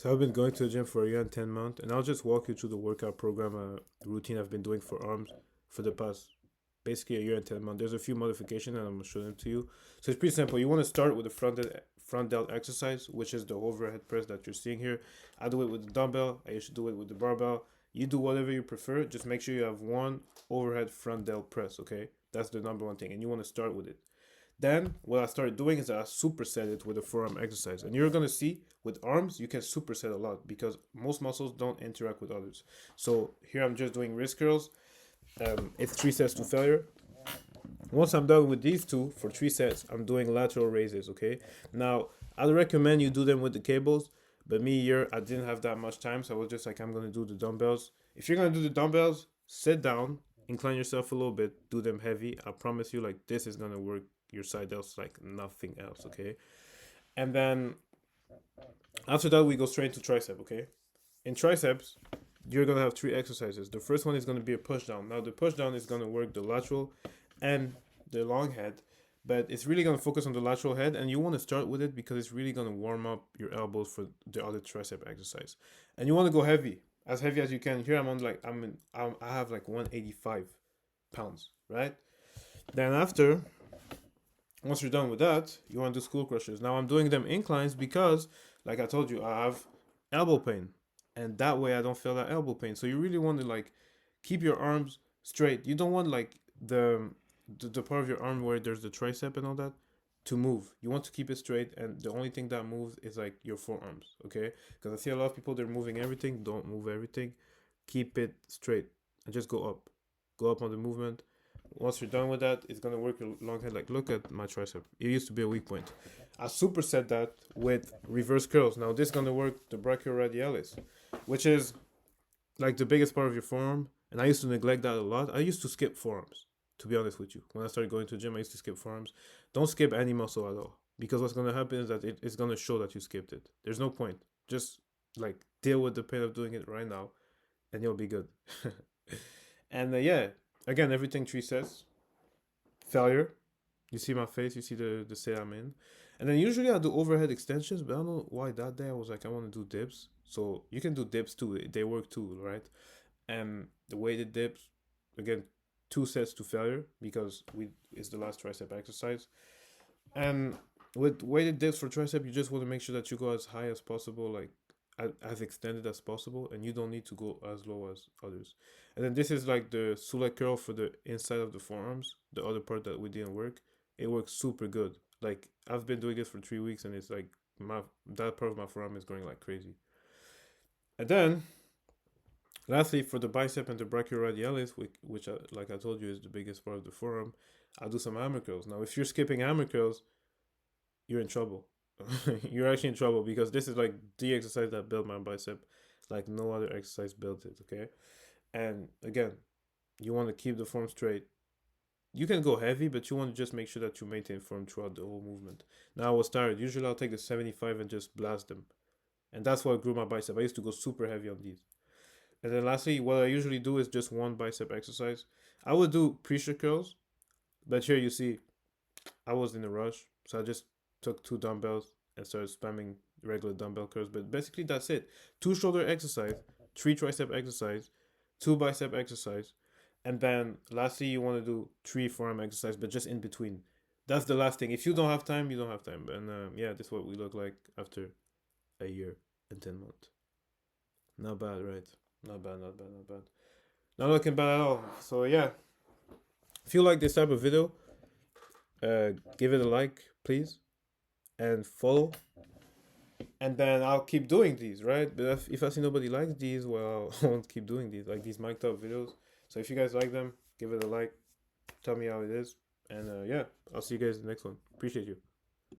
So I've been going to the gym for a year and 10 months, and I'll just walk you through the workout program, routine I've been doing for arms for the past basically a year and 10 months. There's a few modifications, and I'm gonna show them to you. So it's pretty simple. You want to start with the front delt exercise, which is the overhead press that you're seeing here. I do it with the dumbbell. I used to do it with the barbell. You do whatever you prefer. Just make sure you have one overhead front delt press. Okay, that's the number one thing, and you want to start with it. Then what I started doing is I superset it with a forearm exercise. And you're gonna see with arms you can superset a lot because most muscles don't interact with others. So here I'm just doing wrist curls. It's 3 sets to failure. Once I'm done with these two for 3 sets, I'm doing lateral raises. Okay. Now I'd recommend you do them with the cables, but me here I didn't have that much time, so I was just like I'm gonna do the dumbbells. If you're gonna do the dumbbells, sit down, incline yourself a little bit, do them heavy. I promise you, like this is gonna work your side delts like nothing else. Okay. And then after that we go straight to tricep. Okay. In triceps, you're gonna have 3 exercises. The first one is gonna be a push down. Now the push down is gonna work the lateral and the long head, but it's really gonna focus on the lateral head, and you want to start with it because it's really gonna warm up your elbows for the other tricep exercise. And you want to go heavy as you can. Here I'm on like I have like 185 pounds, right? Then after, once you're done with that, you want to do school crushers. Now I'm doing them inclines because, like I told you, I have elbow pain, and that way I don't feel that elbow pain. So you really want to like keep your arms straight. You don't want like the part of your arm where there's the tricep and all that to move. You want to keep it straight, and the only thing that moves is like your forearms. Okay, because I see a lot of people they're moving everything. Don't move everything. Keep it straight and just go up on the movement. Once you're done with that, it's gonna work your long head. Like look at my tricep. It used to be a weak point. I superset that with reverse curls. Now this is gonna work the brachioradialis, which is like the biggest part of your forearm. And I used to neglect that a lot. I used to skip forearms. To be honest with you, when I started going to the gym, I used to skip forearms. Don't skip any muscle at all because what's gonna happen is that it's gonna show that you skipped it. There's no point. Just like deal with the pain of doing it right now, and you'll be good. And yeah, again, everything 3 sets. Failure. You see my face. You see the state I'm in. And then usually I do overhead extensions, but I don't know why that day I was like I want to do dips. So you can do dips too. They work too, right? And the weighted dips, again, 2 sets to failure because we is the last tricep exercise. And with weighted dips for tricep, you just want to make sure that you go as high as possible, like as extended as possible, and you don't need to go as low as others. And then this is like the Sultan Curl for the inside of the forearms, the other part that we didn't work. It works super good. Like I've been doing this for 3 weeks, and it's like my that part of my forearm is going like crazy. And then lastly, for the bicep and the brachioradialis, which like I told you is the biggest part of the forearm, I'll do some hammer curls. Now, if you're skipping hammer curls, you're in trouble. You're actually in trouble because this is like the exercise that built my bicep, like no other exercise built it. Okay, and again, you want to keep the form straight. You can go heavy, but you want to just make sure that you maintain form throughout the whole movement. Now I was tired. Usually I'll take the 75 and just blast them, and that's what grew my bicep. I used to go super heavy on these. And then lastly, what I usually do is just one bicep exercise. I would do pressure curls, but here you see I was in a rush, so I just took 2 dumbbells and started spamming regular dumbbell curls. But basically, that's it. 2 shoulder exercise, 3 tricep exercise, 2 bicep exercise, and then lastly, you want to do 3 forearm exercise, but just in between. That's the last thing. If you don't have time, you don't have time. And yeah, this is what we look like after a year and 10 months. Not bad, right? Not bad, not bad, not bad. Not looking bad at all. So yeah, if you like this type of video, give it a like, please, and follow. And then I'll keep doing these, right? But if I see nobody likes these, well, I won't keep doing these, like these mic'd up videos. So if you guys like them, give it a like, tell me how it is, and yeah, I'll see you guys in the next one. Appreciate you.